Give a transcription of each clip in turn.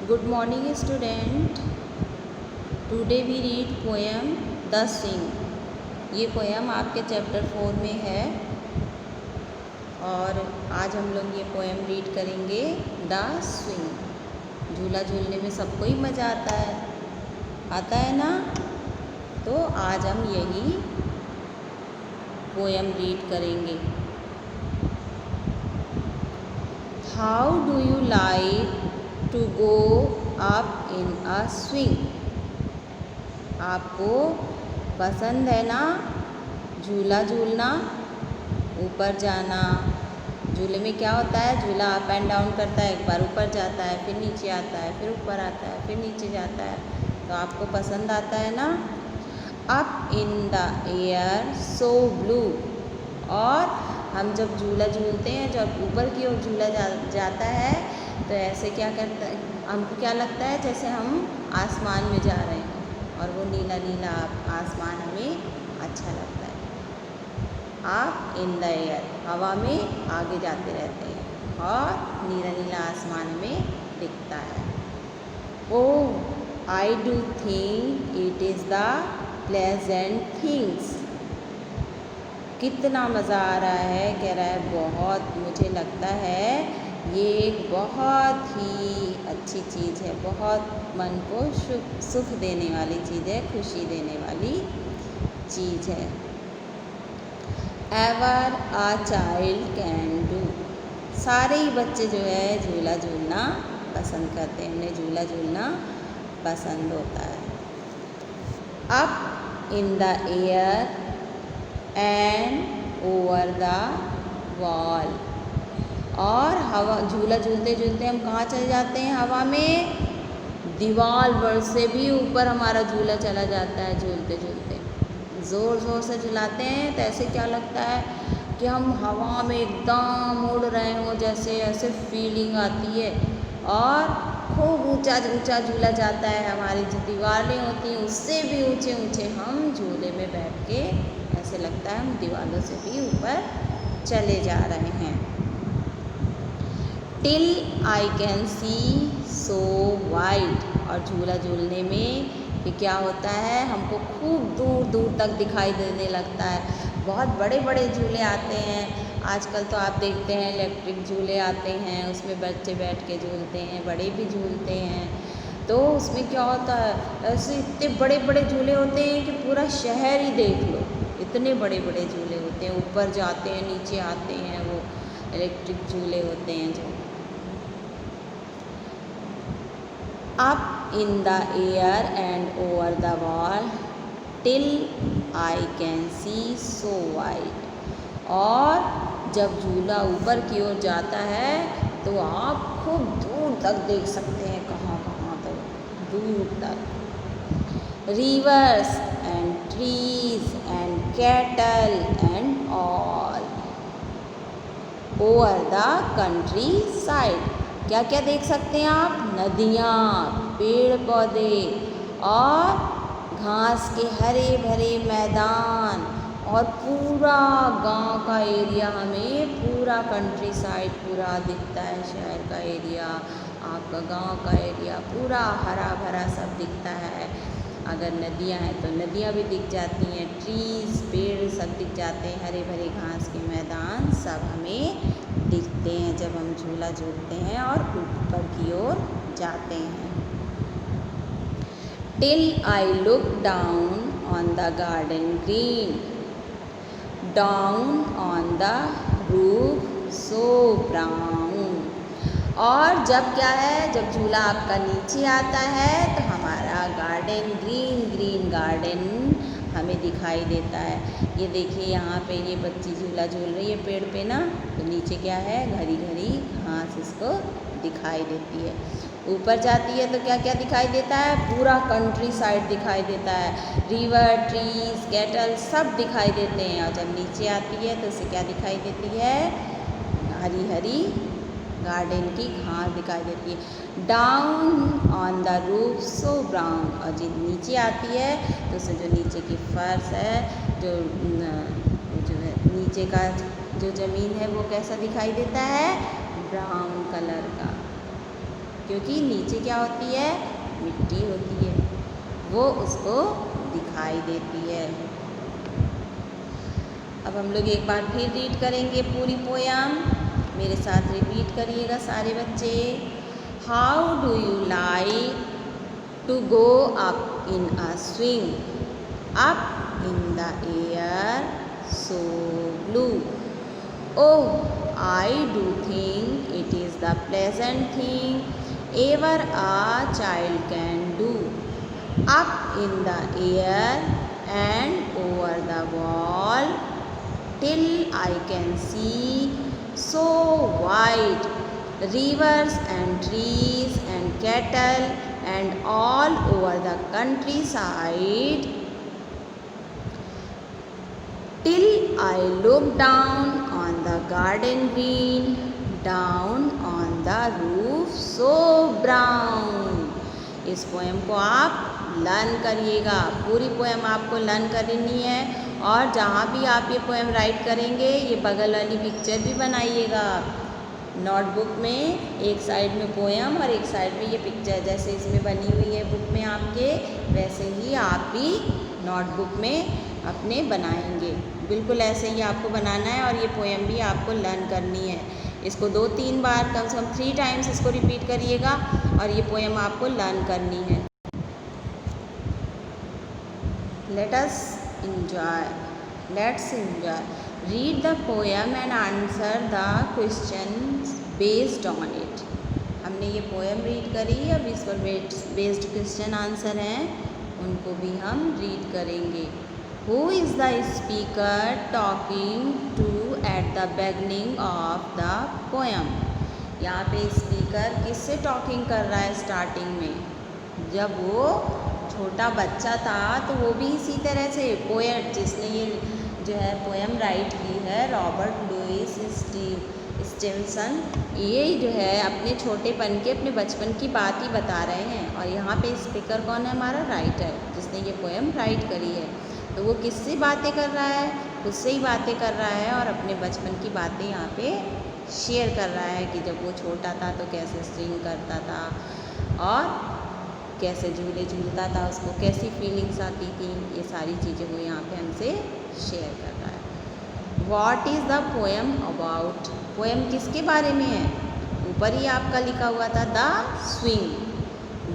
Good morning student. Today we read poem The Swing. ये poem आपके chapter 4 में है और आज हम लोग ये पोएम रीड करेंगे द स्विंग। झूला झूलने में सबको ही मज़ा आता है ना। तो आज हम यही पोएम रीड करेंगे। How do you like to go up in a swing? आपको पसंद है ना झूला झूलना, ऊपर जाना। झूले में क्या होता है, झूला अप एंड डाउन करता है, एक बार ऊपर जाता है, फिर नीचे आता है, फिर ऊपर आता है, फिर नीचे जाता है। तो आपको पसंद आता है ना। Up in the air so blue, और हम जब झूला झूलते हैं, जब ऊपर की ओर झूला जाता है तो ऐसे क्या करता है, हमको क्या लगता है जैसे हम आसमान में जा रहे हैं और वो नीला नीला आसमान हमें अच्छा लगता है। आप इन द एयर, हवा में आगे जाते रहते हैं और नीला नीला आसमान हमें दिखता है। Oh I do think it is the pleasant things. कितना मज़ा आ रहा है, कह रहा है बहुत, मुझे लगता है ये एक बहुत ही अच्छी चीज़ है, बहुत मन को सुख देने वाली चीज़ है, खुशी देने वाली चीज़ है। Ever a child can do. सारे ही बच्चे जो है झूला झूलना पसंद करते हैं, उन्हें झूला झूलना पसंद होता है। Up in the air and over the wall, और हवा, झूला झूलते झूलते हम कहाँ चले जाते हैं, हवा में, दीवार पर से भी ऊपर हमारा झूला चला जाता है। झूलते झूलते ज़ोर ज़ोर से झुलाते हैं तो ऐसे क्या लगता है कि हम हवा में एकदम उड़ रहे हों, जैसे ऐसे फीलिंग आती है। और खूब ऊंचा ऊंचा झूला जाता है, हमारी जो दीवारें होती हैं उससे भी ऊंचे ऊंचे हम झूले में बैठ के, ऐसे लगता है हम दीवारों से भी ऊपर चले जा रहे हैं। Till I can see so wide, और झूला झूलने में भी क्या होता है, हमको खूब दूर दूर तक दिखाई देने लगता है। बहुत बड़े बड़े झूले आते हैं आजकल, तो आप देखते हैं इलेक्ट्रिक झूले आते हैं, उसमें बच्चे बैठ के झूलते हैं, बड़े भी झूलते हैं। तो उसमें क्या होता है, ऐसे इतने बड़े बड़े झूले होते हैं कि पूरा शहर ही देख लो, इतने बड़े बड़े झूले होते हैं। ऊपर जाते हैं, नीचे आते हैं, वो इलेक्ट्रिक झूले होते हैं जो। Up in the air and over the wall till I can see so wide, और जब झूला ऊपर की ओर जाता है तो आप खूब दूर तक देख सकते हैं, कहाँ कहाँ तक, दूर तक। Reverse and trees and cattle and all over the country side. क्या क्या देख सकते हैं आप, नदियाँ, पेड़ पौधे और घास के हरे भरे मैदान, और पूरा गांव का एरिया, हमें पूरा कंट्री साइड पूरा दिखता है, शहर का एरिया, आपका गांव का एरिया पूरा हरा भरा सब दिखता है। अगर नदियां हैं तो नदियां भी दिख जाती हैं, ट्रीज, पेड़ सब दिख जाते हैं, हरे भरे घास के मैदान सब हमें दिखते हैं जब हम झूला झूलते हैं और ऊपर की ओर जाते हैं। Till I look down on the garden green, down on the roof so brown. और जब क्या है, जब झूला आपका नीचे आता है तो हमारा गार्डन, ग्रीन ग्रीन गार्डन हमें दिखाई देता है। ये देखिए यहाँ पे ये बच्ची झूला झूल रही है पेड़ पे ना, तो नीचे क्या है, घरी घरी घास इसको दिखाई देती है। ऊपर जाती है तो क्या क्या दिखाई देता है, पूरा कंट्री साइड दिखाई देता है, रिवर, ट्रीज, कैटल सब दिखाई देते हैं। और जब नीचे आती है तो उसे क्या दिखाई देती है, हरी हरी गार्डन की घास दिखाई देती है। Down on the roof so brown, और जब नीचे आती है तो उसे जो नीचे की फर्श है, जो है नीचे का जो ज़मीन है वो कैसा दिखाई देता है, ब्राउन कलर का। क्योंकि नीचे क्या होती है, मिट्टी होती है, वो उसको दिखाई देती है। अब हम लोग एक बार फिर रीड करेंगे पूरी पोयम, मेरे साथ रिपीट करिएगा सारे बच्चे। How do you like to go up in a swing, up in the air so blue. Oh, I do think it is the pleasant thing ever a child can do. Up in the air and over the wall till I can see so wide rivers and trees and cattle and all over the countryside. Till I look down on the garden green, down on the roof so brown. इस poem को आप learn करिएगा, पूरी poem आपको learn करनी है। और जहाँ भी आप ये पोएम राइट करेंगे, ये बगल वाली पिक्चर भी बनाइएगा नोटबुक में, एक साइड में पोएम और एक साइड में ये पिक्चर, जैसे इसमें बनी हुई है बुक में आपके, वैसे ही आप भी नोटबुक में अपने बनाएंगे। बिल्कुल ऐसे ही आपको बनाना है और ये पोएम भी आपको लर्न करनी है। इसको 2-3 बार, कम से कम 3 टाइम्स इसको रिपीट करिएगा और ये पोएम आपको लर्न करनी है। Let's enjoy. Read the poem and answer the questions based on it. हमने ये पोएम रीड करी, अब इस पर बेस्ड क्वेश्चन आंसर हैं, उनको भी हम रीड करेंगे। Who is the speaker talking to at the beginning of the poem? यहाँ पे स्पीकर किससे टॉकिंग कर रहा है स्टार्टिंग में? जब वो छोटा बच्चा था तो वो भी इसी तरह से, पोएट जिसने ये जो है पोएम राइट की है, रॉबर्ट लुइस स्टीवनसन, ये जो है अपने छोटेपन के, अपने बचपन की बात ही बता रहे हैं। और यहाँ पे स्पीकर कौन है? हमारा राइटर, जिसने ये पोएम राइट करी है। तो वो किससे बातें कर रहा है? उससे ही बातें कर रहा है और अपने बचपन की बातें यहाँ पे शेयर कर रहा है कि जब वो छोटा था तो कैसे स्विंग करता था और कैसे झूले झूलता था, उसको कैसी फीलिंग्स आती थी, ये सारी चीज़ें वो यहाँ पे हमसे शेयर कर रहा है। What is the poem about? Poem किसके बारे में है? ऊपर ही आपका लिखा हुआ था द स्विंग,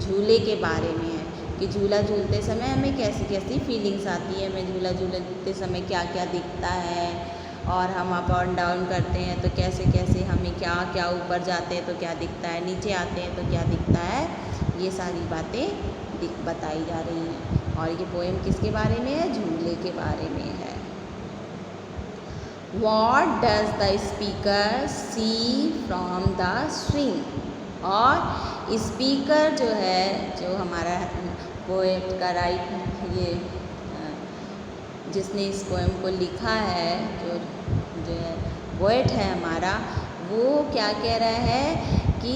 झूले के बारे में है कि झूला झूलते समय हमें कैसी कैसी फीलिंग्स आती है, हमें झूला झूलते समय क्या क्या दिखता है, और हम अप और डाउन करते हैं तो कैसे कैसे हमें क्या क्या, ऊपर जाते हैं तो क्या दिखता है, नीचे आते हैं तो क्या दिखता है, ये सारी बातें बताई जा रही हैं। और ये पोएम किसके बारे में है? झूले के बारे में है। What does the speaker see from the swing? और स्पीकर जो है, जो हमारा पोएट का ये जिसने इस पोएम को लिखा है, जो है पोएट है हमारा, वो क्या कह रहा है कि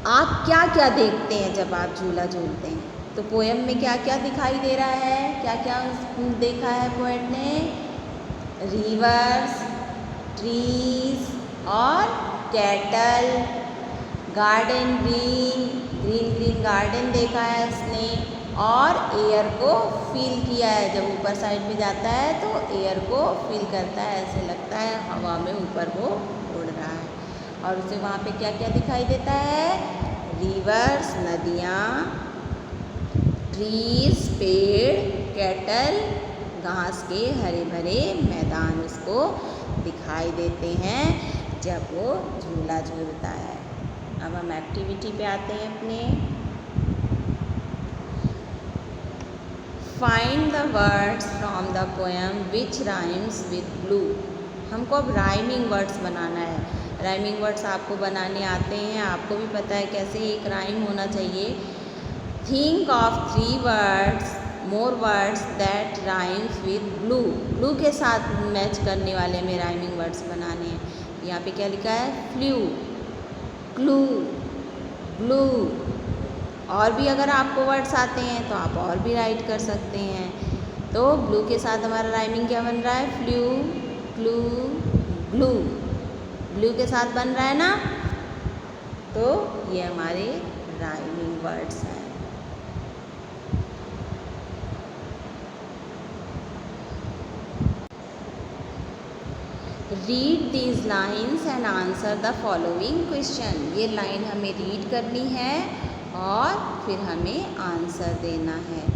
आप क्या क्या देखते हैं जब आप झूला झूलते हैं? तो पोएम में क्या क्या दिखाई दे रहा है, क्या क्या देखा है पोएट ने? रिवर्स, ट्रीज और cattle, garden green green garden देखा है इसने, और एयर को फील किया है। जब ऊपर साइड में जाता है तो एयर को फील करता है, ऐसे लगता है हवा में ऊपर वो उड़ रहा है। और उसे वहाँ पे क्या क्या दिखाई देता है? रिवर्स, नदियाँ, ट्रीज, पेड़, कैटल, घास के हरे भरे मैदान उसको दिखाई देते हैं जब वो झूला झूलता है। अब हम एक्टिविटी पे आते हैं अपने। Find the words from the poem which rhymes with blue. हमको अब राइमिंग वर्ड्स बनाना है। राइमिंग वर्ड्स आपको बनाने आते हैं, आपको भी पता है कैसे एक राइम होना चाहिए। Think of 3 words, more words that rhymes with blue. Blue के साथ मैच करने वाले में राइमिंग वर्ड्स बनाने हैं। यहाँ पे क्या लिखा है? Flu, clue, blue. और भी अगर आपको वर्ड्स आते हैं तो आप और भी राइट कर सकते हैं। तो ब्लू के साथ हमारा राइमिंग क्या बन रहा है? Flu, clue, blue. ब्लू के साथ बन रहा है ना? तो ये हमारे राइमिंग वर्ड्स हैं। Read these lines and answer the following question. ये लाइन हमें रीड करनी है और फिर हमें आंसर देना है।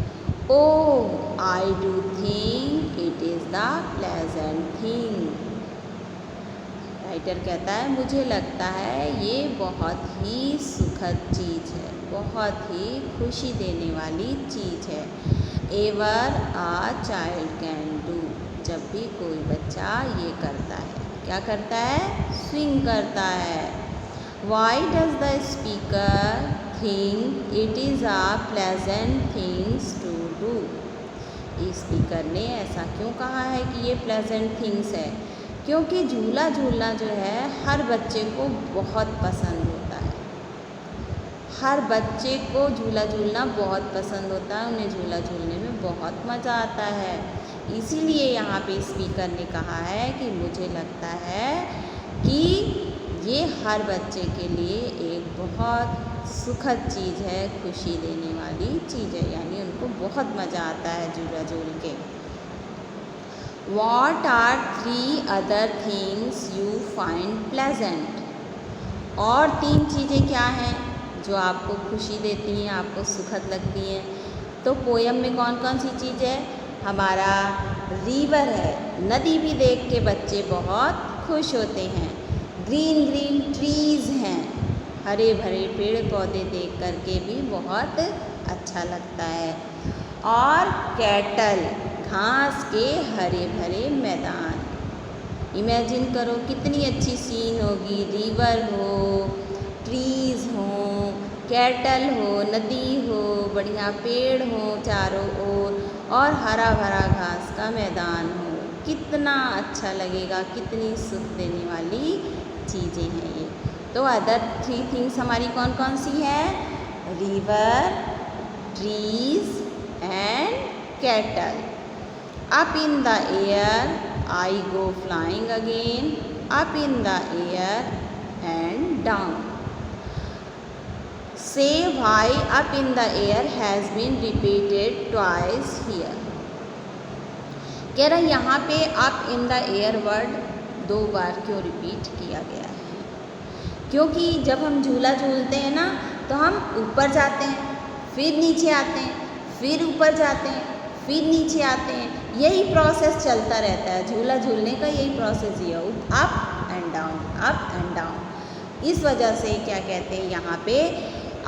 Oh I do think it is the pleasant thing. Writer कहता है मुझे लगता है ये बहुत ही सुखद चीज़ है, बहुत ही खुशी देने वाली चीज़ है। Ever a child can do. जब भी कोई बच्चा ये करता है, क्या करता है? स्विंग करता है। Why does the speaker think it is a pleasant things to do. Speaker ने ऐसा क्यों कहा है कि ये प्लेजेंट थिंग्स है? क्योंकि झूला झूलना जो है हर बच्चे को बहुत पसंद होता है। हर बच्चे को झूला झूलना बहुत पसंद होता है, उन्हें झूला झूलने में बहुत मज़ा आता है। इसीलिए यहाँ पे स्पीकर ने कहा है कि मुझे लगता है कि ये हर बच्चे के लिए एक बहुत सुखद चीज़ है, खुशी देने वाली चीज़ है, यानी उनको बहुत मज़ा आता है झूला झूल के। What are 3 other things you find pleasant? और 3 चीज़ें क्या हैं जो आपको खुशी देती हैं, आपको सुखद लगती हैं? तो पोयम में कौन कौन सी चीज़ है? हमारा रिवर है, नदी भी देख के बच्चे बहुत खुश होते हैं। ग्रीन ग्रीन ट्रीज़ हैं, हरे भरे पेड़ पौधे देख कर के भी बहुत अच्छा लगता है। और कैटल, घास के हरे भरे मैदान। इमेजिन करो कितनी अच्छी सीन होगी, रिवर हो, ट्रीज़ हो, कैटल हो, नदी हो, बढ़िया पेड़ हो चारों ओर और हरा भरा घास का मैदान हो। कितना अच्छा लगेगा, कितनी सुख देने वाली चीज़ें हैं ये। तो अदर 3 थिंग्स हमारी कौन कौन सी है? River, trees and cattle. Up in the air I go flying again, up in the air and down. Say why up in the air has been repeated twice here. कह रहा यहाँ पे up in the air word 2 बार क्यों repeat किया गया है? क्योंकि जब हम झूला झूलते हैं ना तो हम ऊपर जाते हैं, फिर नीचे आते हैं, फिर ऊपर जाते हैं, फिर नीचे आते हैं। यही प्रोसेस चलता रहता है, झूला झूलने का यही प्रोसेस ही है, up and down, up and down. इस वजह से क्या कहते हैं यहाँ पे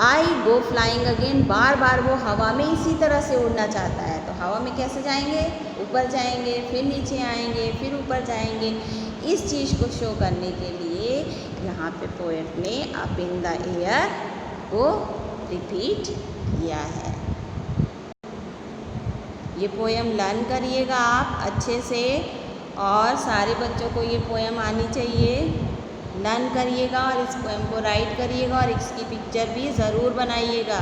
आई गो फ्लाइंग अगेन, बार बार वो हवा में इसी तरह से उड़ना चाहता है। तो हवा में कैसे जाएंगे? ऊपर जाएंगे, फिर नीचे आएंगे, फिर ऊपर जाएंगे। इस चीज़ को शो करने के लिए यहाँ पे पोएट ने अप इन द एयर को रिपीट किया है। ये पोएम लर्न करिएगा आप अच्छे से और सारे बच्चों को ये पोएम आनी चाहिए। लर्न करिएगा और इस पोएम को राइट करिएगा और इसकी पिक्चर भी ज़रूर बनाइएगा।